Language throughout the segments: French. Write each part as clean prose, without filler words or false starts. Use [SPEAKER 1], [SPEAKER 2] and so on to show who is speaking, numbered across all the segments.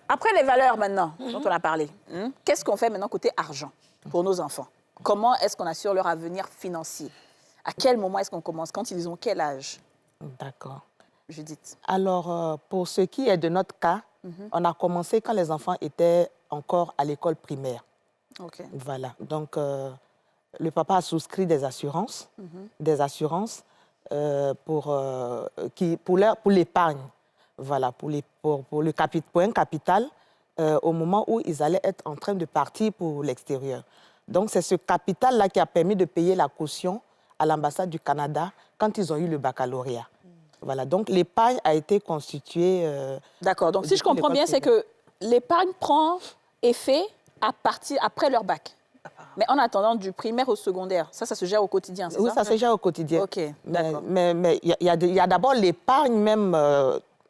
[SPEAKER 1] Après les valeurs maintenant, dont on a parlé, qu'est-ce qu'on fait maintenant côté argent pour nos enfants? Comment est-ce qu'on assure leur avenir financier? À quel moment est-ce qu'on commence? Quand ils ont quel âge?
[SPEAKER 2] D'accord.
[SPEAKER 1] Judith.
[SPEAKER 2] Alors, pour ce qui est de notre cas, on a commencé quand les enfants étaient encore à l'école primaire.
[SPEAKER 1] OK.
[SPEAKER 2] Voilà. Donc, le papa a souscrit des assurances, pour l'épargne. Voilà, pour un capital au moment où ils allaient être en train de partir pour l'extérieur. Donc, c'est ce capital-là qui a permis de payer la caution à l'ambassade du Canada quand ils ont eu le baccalauréat. Voilà, donc l'épargne a été constituée...
[SPEAKER 1] D'accord, donc si je comprends bien, c'est que l'épargne prend effet après leur bac. Mais en attendant, du primaire au secondaire, ça se gère au quotidien, c'est ça?
[SPEAKER 2] Oui, ça se gère au quotidien.
[SPEAKER 1] OK, d'accord.
[SPEAKER 2] Mais il y a d'abord l'épargne même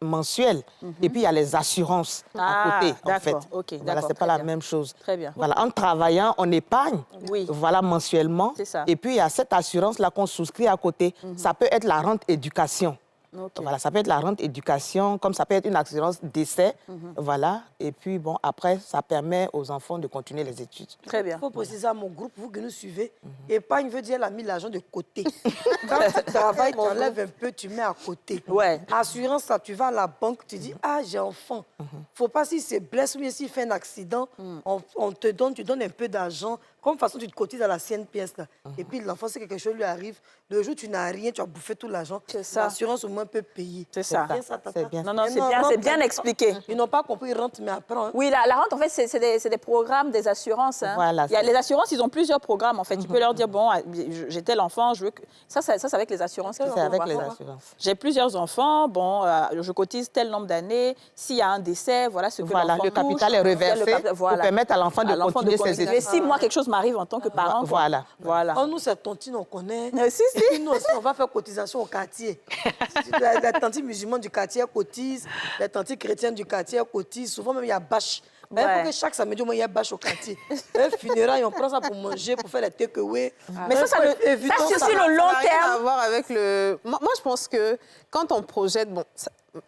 [SPEAKER 2] mensuelle, et puis il y a les assurances à côté, en fait.
[SPEAKER 1] OK,
[SPEAKER 2] voilà,
[SPEAKER 1] d'accord,
[SPEAKER 2] c'est pas la même chose.
[SPEAKER 1] Très bien.
[SPEAKER 2] Voilà, en travaillant, on épargne, voilà, mensuellement.
[SPEAKER 1] C'est ça.
[SPEAKER 2] Et puis, il y a cette assurance-là qu'on souscrit à côté. Ça peut être la rente éducation.
[SPEAKER 1] Okay.
[SPEAKER 2] Voilà, ça peut être la rente éducation, comme ça peut être une assurance décès, voilà. Et puis, bon, après, ça permet aux enfants de continuer les études.
[SPEAKER 1] Très bien.
[SPEAKER 3] Il faut préciser à mon groupe, vous que nous suivez, épargne veut dire elle a mis l'argent de côté. Quand tu travailles, tu enlèves un peu, tu mets à côté.
[SPEAKER 1] Ouais.
[SPEAKER 3] Assurance, ça, tu vas à la banque, tu dis, ah, j'ai enfant. Faut pas, s'il se blesse ou bien s'il fait un accident, on te donne, tu donnes un peu d'argent, comme façon tu te cotises à la CNPS. Là. Et puis l'enfant, si quelque chose lui arrive, le jour où tu n'as rien, tu as bouffé tout l'argent, l'assurance au moins peut payer.
[SPEAKER 1] C'est ça.
[SPEAKER 3] Bien, ça tata.
[SPEAKER 1] C'est bien. Non, c'est bien expliqué.
[SPEAKER 3] Ils n'ont pas compris rente, mais après... Hein.
[SPEAKER 1] Oui, la rente, en fait, c'est des programmes, des assurances. Hein.
[SPEAKER 2] Voilà,
[SPEAKER 1] les assurances, ils ont plusieurs programmes, en fait. Tu peux leur dire, bon, j'ai tel enfant, je veux que... Ça, c'est avec les assurances.
[SPEAKER 2] C'est avec les assurances.
[SPEAKER 1] J'ai plusieurs enfants, bon, je cotise tel nombre d'années. S'il y a un décès, voilà ce que l'enfant touche.
[SPEAKER 2] Le capital est reversé pour permettre à l'enfant de continuer ses études.
[SPEAKER 1] Mais si moi, quelque chose m'arrive en tant que parent...
[SPEAKER 2] Voilà.
[SPEAKER 3] Oh, nous, c'est tontine, on connaît.
[SPEAKER 1] Si.
[SPEAKER 3] Nous aussi, on va faire cotisation au quartier. Les tantis musulmans du quartier cotisent, les tantis chrétiennes du quartier cotisent. Souvent, même, il y a bâche. Mais il faut que chaque samedi, au moins, il y a bâche au quartier. Les funérailles, on prend ça pour manger, pour faire les takeaway.
[SPEAKER 1] Mais ça, sur le long terme...
[SPEAKER 4] Ça n'a rien à voir avec le... Moi, je pense que quand on projette... Bon,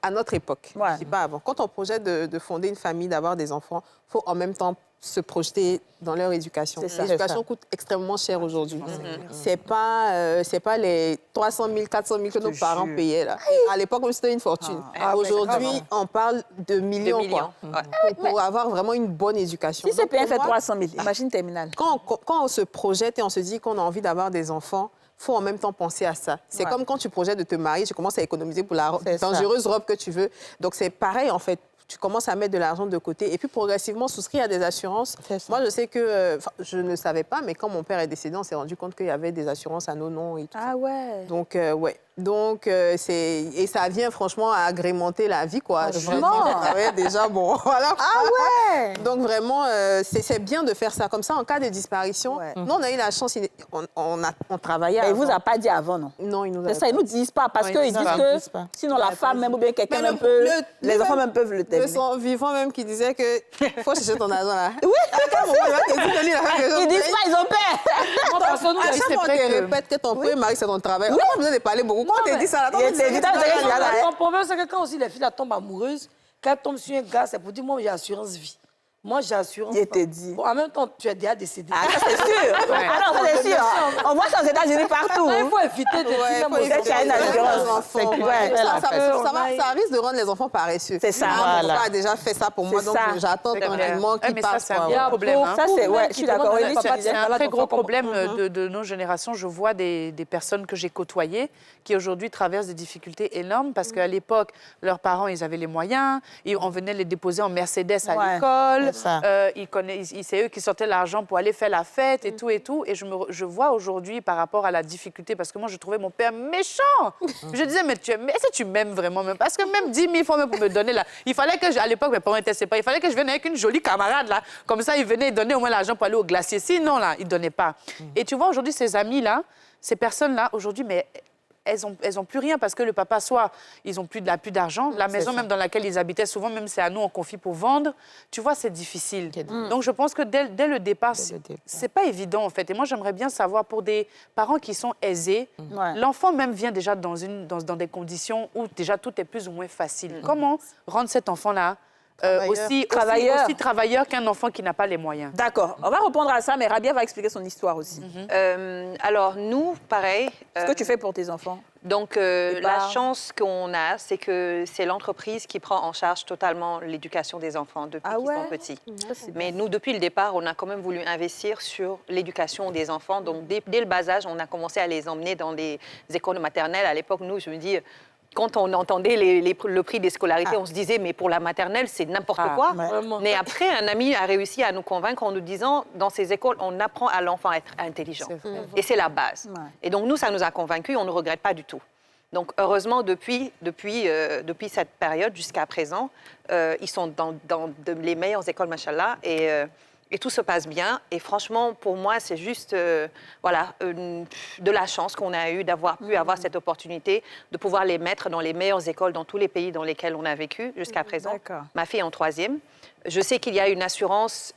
[SPEAKER 4] à notre époque, je ne dis pas avant, quand on projette de fonder une famille, d'avoir des enfants, il faut en même temps se projeter dans leur éducation. L'éducation coûte extrêmement cher aujourd'hui. C'est pas les 300 000, 400 000 que nos parents payaient. Là. À l'époque, c'était une fortune. Aujourd'hui, on parle de millions. Quoi, pour avoir vraiment une bonne éducation.
[SPEAKER 1] Si CPN fait 300 000, imagine terminale.
[SPEAKER 4] Quand on se projette et on se dit qu'on a envie d'avoir des enfants, il faut en même temps penser à ça. C'est comme quand tu projettes de te marier, tu commences à économiser pour la dangereuse robe que tu veux. Donc, c'est pareil, en fait. Tu commences à mettre de l'argent de côté et puis progressivement souscrire à des assurances. Moi, je sais que, je ne savais pas, mais quand mon père est décédé, on s'est rendu compte qu'il y avait des assurances à nos noms et tout.
[SPEAKER 1] Ah ouais.
[SPEAKER 4] Donc, et ça vient franchement à agrémenter la vie, quoi. Déjà, bon, voilà.
[SPEAKER 1] Ah ouais.
[SPEAKER 4] Donc, vraiment, c'est bien de faire ça. Comme ça, en cas de disparition, nous, on a eu la chance, on travaillait avant.
[SPEAKER 1] Et il vous a pas dit avant, non?
[SPEAKER 4] Non, ils nous
[SPEAKER 1] C'est ça, ils nous disent pas, parce qu'ils disent que sinon la femme même ou bien quelqu'un même peut... Les enfants même peuvent le terminer.
[SPEAKER 4] Son vivant même qui disait que faut chercher ton argent là.
[SPEAKER 1] Oui.
[SPEAKER 4] Ils
[SPEAKER 1] disent pas, ils ont peur.
[SPEAKER 4] À chaque fois, on te répète que ton premier mari, c'est ton travail. On n'a pas besoin de parler beaucoup. Quand on te dit ça,
[SPEAKER 3] le problème, c'est que quand aussi les filles tombent amoureuses, quand elles tombent sur un gars, c'est pour dire, moi, j'ai assurance vie. Moi, j'ai assurance.
[SPEAKER 1] Je t'ai dit.
[SPEAKER 3] Bon, en même temps, tu es déjà décédé.
[SPEAKER 1] Ah, ça, c'est sûr. Ah non, c'est sûr. On voit ça aux États-Unis partout.
[SPEAKER 3] Il faut éviter de dire
[SPEAKER 1] qu'il y a une assurance.
[SPEAKER 4] Ça risque de rendre les enfants paresseux.
[SPEAKER 1] C'est ça.
[SPEAKER 4] Mon papa a déjà fait ça pour moi, donc j'attends tranquillement qu'il passe.
[SPEAKER 5] C'est un gros problème.
[SPEAKER 1] Ça, c'est... Je suis d'accord.
[SPEAKER 5] C'est un très gros problème de nos générations. Je vois des personnes que j'ai côtoyées qui aujourd'hui traversent des difficultés énormes parce qu'à l'époque, leurs parents, ils avaient les moyens. On venait les déposer en Mercedes à l'école. C'est eux qui sortaient l'argent pour aller faire la fête et tout et tout. Et je vois aujourd'hui par rapport à la difficulté, parce que moi, je trouvais mon père méchant. Je disais, mais est-ce que tu m'aimes vraiment même? Parce que même 10 000 fois même pour me donner là, il fallait que, à l'époque, mes parents étaient séparés, il fallait que je vienne avec une jolie camarade là. Comme ça, ils venaient donner au moins l'argent pour aller au glacier. Sinon, là, ils ne donnaient pas. Et tu vois, aujourd'hui, ces amis-là, ces personnes-là, aujourd'hui, mais... Elles ont plus rien parce que le papa, soit ils ont plus d'argent, la maison même dans laquelle ils habitaient, souvent même c'est à nous, on confie pour vendre. Tu vois, c'est difficile. Donc je pense que dès le départ, c'est pas évident en fait. Et moi, j'aimerais bien savoir pour des parents qui sont aisés, l'enfant même vient déjà dans des conditions où déjà tout est plus ou moins facile. Comment rendre cet enfant-là aussi travailleur qu'un enfant qui n'a pas les moyens.
[SPEAKER 1] D'accord. On va répondre à ça, mais Rabia va expliquer son histoire aussi.
[SPEAKER 6] Alors, nous, pareil.
[SPEAKER 1] Ce que tu fais pour tes enfants.
[SPEAKER 6] Donc, la chance qu'on a, c'est que c'est l'entreprise qui prend en charge totalement l'éducation des enfants depuis qu'ils sont petits. Mais nous, depuis le départ, on a quand même voulu investir sur l'éducation des enfants. Donc, dès le bas âge, on a commencé à les emmener dans les écoles maternelles. À l'époque, nous, je me dis... Quand on entendait le prix des scolarités, on se disait, mais pour la maternelle, c'est n'importe quoi. Mais après, un ami a réussi à nous convaincre en nous disant, dans ces écoles, on apprend à l'enfant à être intelligent. Et c'est la base. Et donc, nous, ça nous a convaincus, on ne regrette pas du tout. Donc, heureusement, depuis cette période jusqu'à présent, ils sont dans les meilleures écoles, machallah, et tout se passe bien. Et franchement, pour moi, c'est juste de la chance qu'on a eue d'avoir pu avoir cette opportunité de pouvoir les mettre dans les meilleures écoles dans tous les pays dans lesquels on a vécu jusqu'à présent. Ma fille est en 3e. Je sais qu'il y a une assurance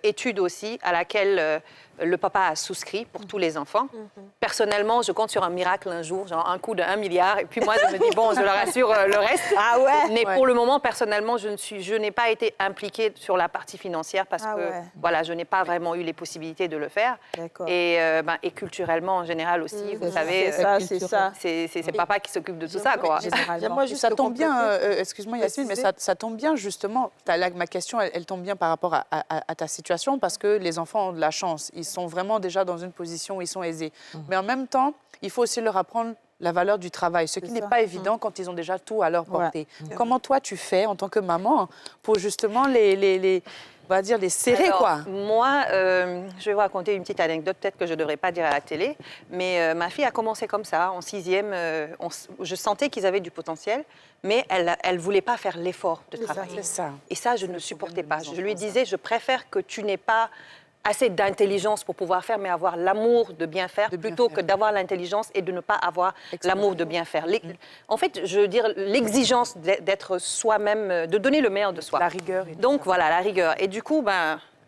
[SPEAKER 6] études aussi à laquelle le papa a souscrit pour tous les enfants. Personnellement, je compte sur un miracle un jour, genre un coup de 1 milliard. Et puis moi, je me dis, bon, je leur assure le reste. Mais pour le moment, personnellement, je n'ai pas été impliquée sur la partie financière parce que voilà, je n'ai pas vraiment eu les possibilités de le faire. Et culturellement, en général aussi, vous savez, c'est papa qui s'occupe de tout ça. Quoi.
[SPEAKER 5] Ça tombe bien, excuse-moi Yasmine, mais ça tombe bien justement. Ma question, elle tombe bien par rapport à ta situation parce que les enfants ont de la chance. Ils sont vraiment déjà dans une position où ils sont aisés. Mais en même temps, il faut aussi leur apprendre la valeur du travail, ce qui n'est pas évident quand ils ont déjà tout à leur portée. Comment toi, tu fais en tant que maman pour justement on va dire les serrer, quoi?
[SPEAKER 6] Moi, je vais vous raconter une petite anecdote, peut-être que je ne devrais pas dire à la télé, mais ma fille a commencé comme ça, en 6e. Je sentais qu'ils avaient du potentiel, mais elle ne voulait pas faire l'effort de travailler. Et ça, je ne supportais pas. Je lui disais, je préfère que tu n'aies pas assez d'intelligence pour pouvoir faire, mais avoir l'amour de bien faire, plutôt que d'avoir l'intelligence et de ne pas avoir l'amour de bien faire. En fait, je veux dire, l'exigence d'être soi-même, de donner le meilleur de soi.
[SPEAKER 5] La rigueur.
[SPEAKER 6] Donc, voilà, la rigueur. Et du coup,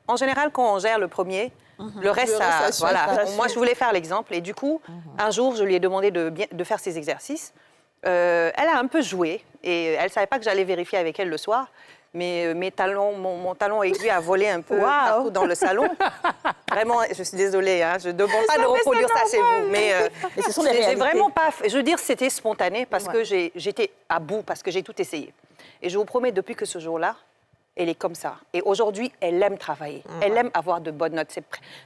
[SPEAKER 6] en général, quand on gère le premier, le reste, voilà. Moi, je voulais faire l'exemple. Et du coup, un jour, je lui ai demandé de faire ses exercices. Elle a un peu joué et elle ne savait pas que j'allais vérifier avec elle le soir. Mais mon talon aiguille a volé un peu partout dans le salon. Vraiment, je suis désolée, je ne demande pas de reproduire ça chez vous. Mais
[SPEAKER 1] ce sont les réalités.
[SPEAKER 6] Vraiment pas... Je veux dire, c'était spontané parce que j'étais à bout, parce que j'ai tout essayé. Et je vous promets, depuis que ce jour-là, elle est comme ça. Et aujourd'hui, elle aime travailler. Elle aime avoir de bonnes notes.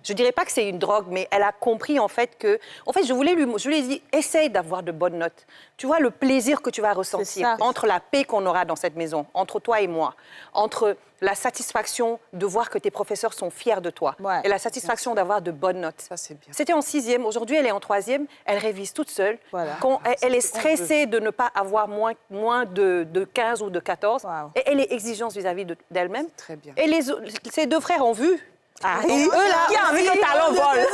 [SPEAKER 6] Je ne dirais pas que c'est une drogue, mais elle a compris en fait que... En fait, je lui ai dit, essaye d'avoir de bonnes notes. Tu vois le plaisir que tu vas ressentir entre la paix qu'on aura dans cette maison, entre toi et moi, entre la satisfaction de voir que tes professeurs sont fiers de toi et la satisfaction d'avoir de bonnes notes. Ça, c'est bien. C'était en 6e. Aujourd'hui, elle est en 3e. Elle révise toute seule. Quand elle est stressée de ne pas avoir moins de 15 ou de 14. Et elle est exigeante vis-à-vis d'elle-même.
[SPEAKER 5] Très bien.
[SPEAKER 6] Et ses deux frères ont vu.
[SPEAKER 1] Eux, là, qui a envie que le talon vole.